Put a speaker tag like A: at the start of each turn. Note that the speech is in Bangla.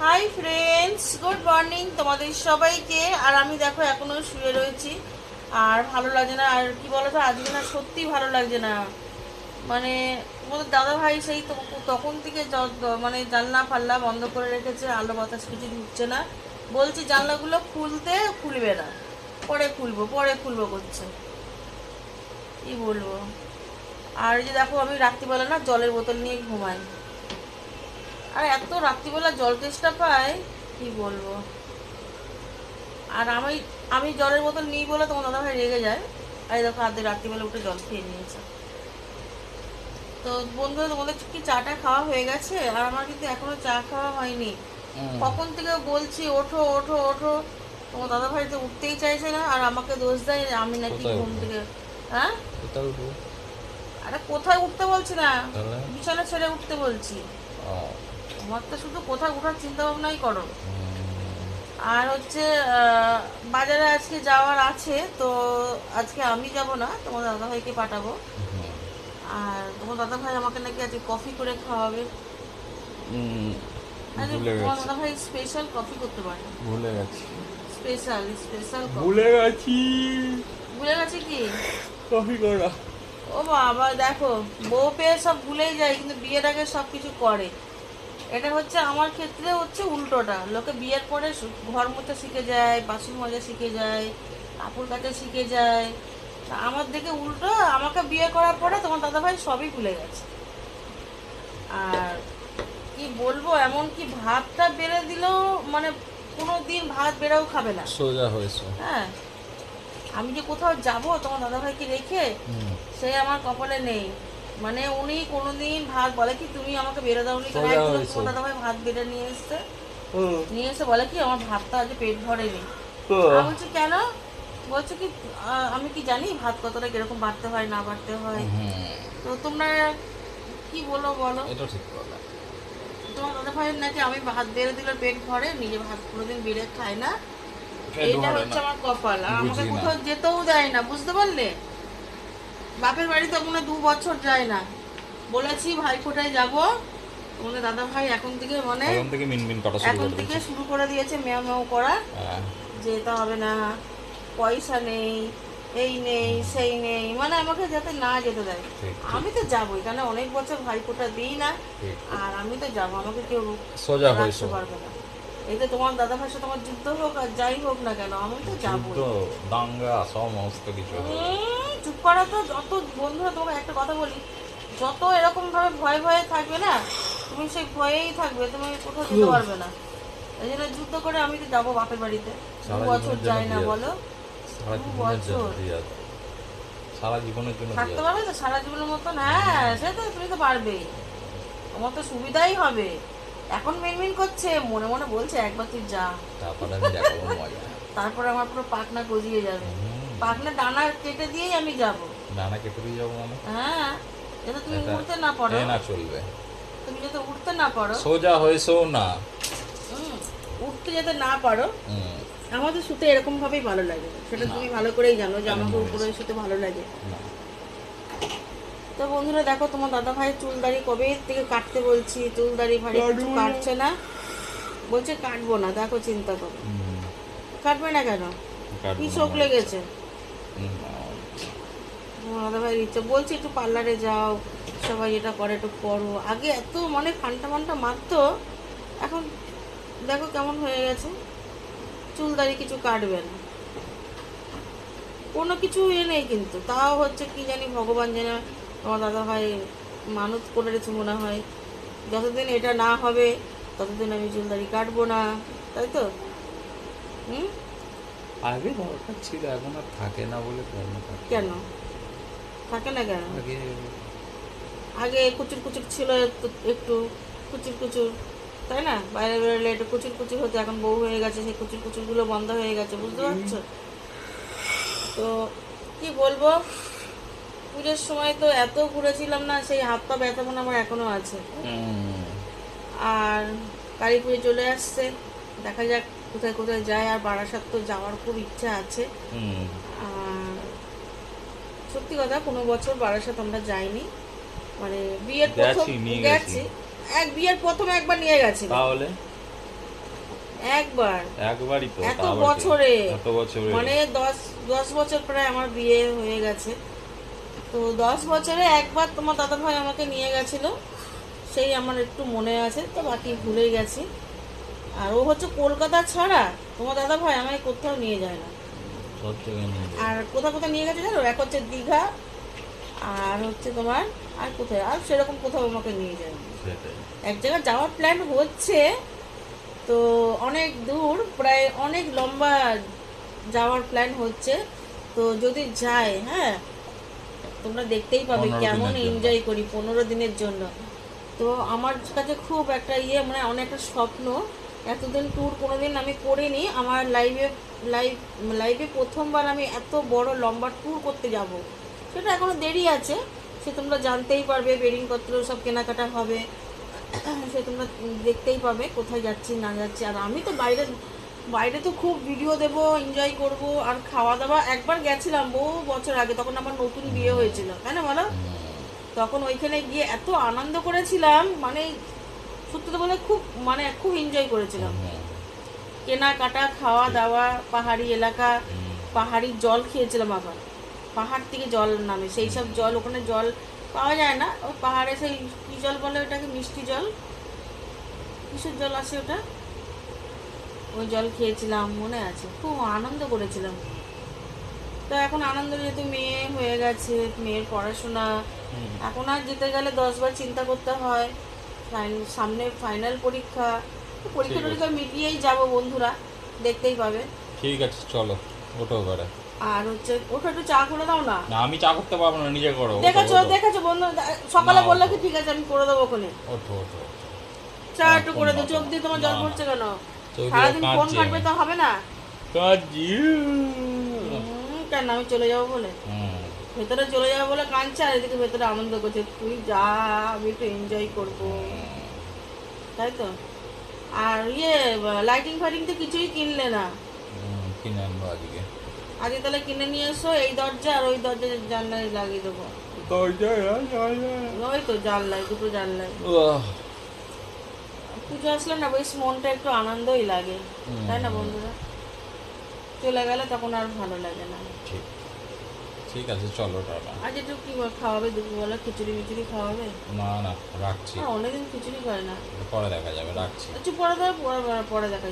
A: হাই ফ্রেন্ডস, গুড মর্নিং তোমাদের সবাইকে। আর আমি দেখো এখনো শুয়ে রয়েছি, আর ভালো লাগছে না। আর কি বলতো, আজকে না সত্যি ভালো লাগছে না। মানে তোমাদের দাদা ভাই সেই তখন থেকে মানে জানলা ফাল্লা বন্ধ করে রেখেছে, আলো বাতাস কিছু ঢুকছে না। বলছি জানলাগুলো খুলতে, খুলবে না। পরে খুলবো করছে। কি বলবো। আর এই যে দেখো, আমি রাত্রিবেলা না জলের বোতল নিয়ে ঘুমাই, আর এত রাত্রিবেলা জল তেষ্টা পায়, কি বলবো। আর আমি আমি জলের বোতল নিই বলে তোমার দাদা ভাই রেগে যায়। আর এই দেখো আধে রাত্রিবেলা উঠে জল খেয়ে নিয়েছে। তো বন্ধুরা, তোমাদের কি চাটা খাওয়া হয়ে গেছে? আর আমার কিন্তু এখনো চা খাওয়া হয়নি। কখন থেকে বলছি ওঠো ওঠো ওঠো, তোমার দাদা ভাই তো উঠতেই চাইছে না, আর আমাকে দোষ দেয় আমি নাকি ঘুম থেকে। হ্যাঁ, আরে কোথায় উঠতে বলছি না, বিছানা ছেড়ে উঠতে বলছি। তোমার তো শুধু কোথায় উঠার চিন্তা ভাবনাই করো। আর হচ্ছে বাজারে আজকে যাওয়ার আছে, তো আজকে আমি যাব না, তোমার দাদা ভাইকে পাঠাবো। আর তোমার দাদা ভাই আমাকে নাকি আজকে কফি করে খাওয়াবে। আরে তোমার দাদা ভাই স্পেশাল কফি করতে পারে।
B: ভুলে গেছি
A: স্পেশাল স্পেশাল
B: ভুলে গেছি
A: ভুলে গেছে কি?
B: কফি করা।
A: ও বাবা, দেখো বউ পেয়ে সব ভুলেই যায়, কিন্তু বিয়ের আগে সব কিছু করে। এটা হচ্ছে আমার ক্ষেত্রে হচ্ছে উল্টোটা। লোকে বিয়ের পরে ঘর মুছতে শিখে যায়, বাসন মাজা শিখে যায়, কাপড় কাচা শিখে যায়। তা আমার দিকে উল্টো, আমাকে বিয়ে করার পরে তোমার দাদাভাই সবই ভুলে গেছে। আর কি বলবো, এমনকি ভাতটা বেড়ে দিলেও মানে কোনো দিন ভাত বেড়েও খাবে না।
B: সোজা হয়েছে।
A: হ্যাঁ, আমি যে কোথাও যাব তোমার দাদাভাইকে রেখে, সে আমার কপালে নেই। মানে উনি কোনোদিন ভাত বলে কি, তুমি আমাকে বেড়ে দাওনি কেন? একদিন তোমার দাদাভাই ভাত বেড়ে নিয়ে এসে বলে কি, আমার ভাতটা আজ পেট ভরেনি। আমি বলছি কেন? বলছে কি, আমি কি জানি ভাত কতটা কিরকম বাড়তে হয় না বাড়তে হয়। তো তোমরা কি বলো বলো।
B: এটা ঠিক কথা।
A: তোমার দাদা ভাইয়ের নাকি আমি ভাত বেড়ে দিলে পেট ভরে, নিজে ভাত কোনোদিন বেড়ে খায় না। এটা হচ্ছে আমার কপাল। আর আমাকে কোথাও যেতেও দেয় না, বুঝতে পারলে। বাপের বাড়ি তো মনে 2 বছর যায় না। বলেছি ভাই ফোটায় যাবো, তোমাদের দাদা ভাই এখন থেকে মানে এখন থেকে শুরু করে দিয়েছে মেও মেও করা, যেতে হবে না, পয়সা নেই, এই নেই সেই নেই, মানে আমাকে যাতে না যেতে দেয়। আমি তো যাবোই, কারণ অনেক বছর ভাই ফোটা দিই না। আর আমি তো যাবো, আমাকে কেউ রাখতে পারবে না। এই তো তোমার দাদা ভাইয়ের সাথে তোমার যুদ্ধ হোক আর যাই হোক না কেন, আমি তো যাবোই।
B: দাঙ্গা সমস্ত কিছু।
A: চুপ করা তো। যত বন্ধুরা, তোমাকে একটা কথা বলি, যত এরকম ভাবে ভয়ে ভয়ে থাকবে না, তুমি সেই ভয়েই থাকবে, তুমি কোথাও যেতে পারবে না। এই জন্য যুদ্ধ করে আমি তো যাবো বাপের বাড়িতে। 2 বছর যায় না বলো, 2 বছর
B: সারা জীবনের জন্য
A: থাকতে পারবে তো সারা জীবনের মতন? হ্যাঁ, সে তো তুমি তো পারবেই, আমার তো সুবিধাই হবে। এখন মিনমিন করছে, মনে মনে বলছে একবার তুই যা, তারপরে আমার পুরো পাখনা গজিয়ে যাবে। পাখনা ডানা কেটে দিয়েই আমি যাবো।
B: ডানা কেটে দিয়ে যাবো মানে?
A: হ্যাঁ, যাতে তুমি উঠতে না পারো।
B: না চলবে,
A: তুমি যাতে উঠতে না পারো,
B: সোজা হয়েছেও না,
A: উঠতে যাতে না পারো। আমাদের শুতে এরকম ভাবেই ভালো লাগে, সেটা তুমি ভালো করেই জানো যে আমাকে উপরে শুতে ভালো লাগে। তো বন্ধুরা দেখো, তোমার দাদা ভাই চুলদাড়ি কবে থেকে কাটতে বলছি, চুলদাড়ি ভারী কিছু কাটছে না, বলছে কাটবো না। দেখো চিন্তা করো, কাটবে না কেন? কি চোখ লেগেছে? দাদা ভাইয়ের ইচ্ছা, বলছি একটু পার্লারে যাও, সবাই এটা করে একটু করো। আগে এত মানে ফান্টা ফান্টা মারতো, এখন দেখো কেমন হয়ে গেছে। চুলদাড়ি কিছু কাটবে না, কোনো কিছু নেই। কিন্তু তাও হচ্ছে কি জানি, ভগবান জানে, তোমার দাদা ভাই মানত করে রেখেছে মনে হয়, যতদিন এটা না হবে ততদিন আমি চুলদাড়ি কাটবো না, তাই তো?
B: আগে দরকার ছিল, এখন আর থাকে না বলে।
A: কেন থাকে না কেন? আগে কুচুর কুচুর ছিল, একটু কুচুর কুচুর, তাই না? বাইরে বেরোলে একটু কুচুর কুচুর হতো, এখন বউ হয়ে গেছে, সেই কুচুর কুচুরগুলো বন্ধ হয়ে গেছে, বুঝতে পারছো? তো কি বলবো, পুজোর সময় তো এত ঘুরেছিলাম না, সেই হাত পা ব্যথা মনে আমার এখনো আছে। আর কালী পুজো চলে আসছে, দেখা যাক কোথায় কোথায় যায়। আর বারাসাত তো যাওয়ার খুব ইচ্ছা আছে। আর সত্যি কথা, কোনো বছর বারাসাত আমরা যাইনি, মানে বিয়ের প্রথম গেছি, বিয়ের প্রথমে একবার নিয়ে গেছি,
B: তাহলে
A: একবার।
B: একবারই তো,
A: এত
B: তা আবার কি?
A: বছরে,
B: এত বছরে
A: মানে 10 বছর প্রায় আমার বিয়ে হয়ে গেছে। তো 10 বছরে একবার তোমার দাদা ভাই আমাকে নিয়ে গেছিল, সেই আমার একটু মনে আছে, তো বাকি ভুলেই গেছি। আর ও হচ্ছে কলকাতা ছাড়া তোমার দাদা ভাই আমাকে কোথাও নিয়ে যায় না।
B: সব জায়গায় নিয়ে যাবে।
A: আর কোথাও কোথাও নিয়ে গেছে জানো, এক হচ্ছে দীঘা, আর হচ্ছে তোমার আর কোথায়, আর সেরকম কোথাও আমাকে নিয়ে যায় না।
B: সেটাই।
A: এক জায়গায় যাওয়ার প্ল্যান হচ্ছে, তো অনেক দূর, প্রায় অনেক লম্বা যাওয়ার প্ল্যান হচ্ছে। তো যদি যাই, হ্যাঁ, তোমরা দেখতেই পাবে
B: 15
A: কেমন
B: দিনের জন্য।
A: এনজয় করি 15 দিনের জন্য। তো আমার কাছে খুব একটা ইয়ে, মানে অনেক একটা স্বপ্ন। এতদিন ট্যুর কোনোদিন আমি করিনি। আমার লাইভে প্রথমবার আমি এত বড় লম্বা ট্যুর করতে যাব। সেটা এখনো দেরি আছে, সে তোমরা জানতেই পারবে, বেডিংপত্র সব কেনাকাটা হবে, সে তোমরা দেখতেই পাবে কোথায় যাচ্ছি না যাচ্ছি। আর আমি তো বাইরে বাইরে তো খুব ভিডিও দেব, এনজয় করব। আর খাওয়া দাওয়া একবার গেছিলাম বহু বছর আগে, তখন আমার নতুন বিয়ে হয়েছিল, তাই না বলো? তখন ওইখানে গিয়ে এত আনন্দ করেছিলাম, মানে সত্যি তো বলে খুব, মানে খুব এনজয় করেছিলাম। কেনাকাটা, খাওয়া দাওয়া, পাহাড়ি এলাকা, পাহাড়ি জল খেয়েছিলাম। আবার পাহাড় থেকে জল নামে, সেই সব জল, ওখানে জল পাওয়া যায় না। ওই পাহাড়ে সেই কি জল বলে ওটাকে, মিষ্টি জল, কিসের জল আসে ওটা, ওই জল খেয়েছিলাম, মনে আছে, খুব আনন্দ করেছিলাম। তো এখন আনন্দ, যেহেতু মেয়ে হয়ে গেছে, মেয়ের পড়াশোনা, এখন আর যেতে গেলে 10 বার চিন্তা করতে হয়। সামনে ফাইনাল পরীক্ষা, তো পরীক্ষা
B: ঠিক আছে।
A: টরীক্ষা মিটিয়েই যাবো বন্ধুরা, দেখতেই পাবে।
B: ঠিক আছে, চলো ওঠো ঘরে।
A: আর হচ্ছে ওটা একটু চা করে দাও না।
B: না, আমি চা করতে পারবো না, নিজে করো। ওঠো,
A: দেখেছো
B: ওঠো।
A: দেখেছো বন্ধু, সকালে
B: না,
A: বললো
B: ওঠো।
A: কি ঠিক আছে আমি করে দেবো ওখানে।
B: ওঠো ওঠো।
A: চা
B: না,
A: একটু
B: ফোন
A: করে দিও,
B: মারো
A: চোখ
B: না।
A: দিয়ে তোমার জল
B: না,
A: পড়ছে কেন?
B: চোখ দিয়ে
A: সারাদিন ফোন
B: কাঁদছি
A: ঘাটবে
B: আমি।
A: তো হবে না।
B: কাঁদছি।
A: কেন আমি চলে যাবো বলে?
B: হুম।
A: ভেতরে চলে যাবো বলে কাঁদছে, আর এদিকে ভেতরে আনন্দ করছে, তুই যা, আমি একটু এনজয় করবো, তাই তো। আর ইয়ে, লাইটিং ফাইটিং তো কিছুই কিনলে না।
B: কিনে আনবো আজকে।
A: আজকে তাহলে কিনে নিয়ে এসো, এই দরজা আর ওই দরজা জানলায় লাগিয়ে দেবো। ওই তো জানলায়, দুটো জানলায়। পুজো আসলে না বেশ মনটা একটু আনন্দই লাগে, তাই না বন্ধুরা? চলে গেলে তখন আর ভালো লাগে না।
B: ঠিক ঠিক আছে, চলো টাটা।
A: আজ একটু কি খাওয়াবে দুপুরবেলা, খিচুড়ি মিচুড়ি খাওয়াবে?
B: না না, রাখছি।
A: অনেকদিন খিচুড়ি খায় না।
B: পরে দেখা যাবে, রাখছি।
A: আচ্ছা পরে দেখা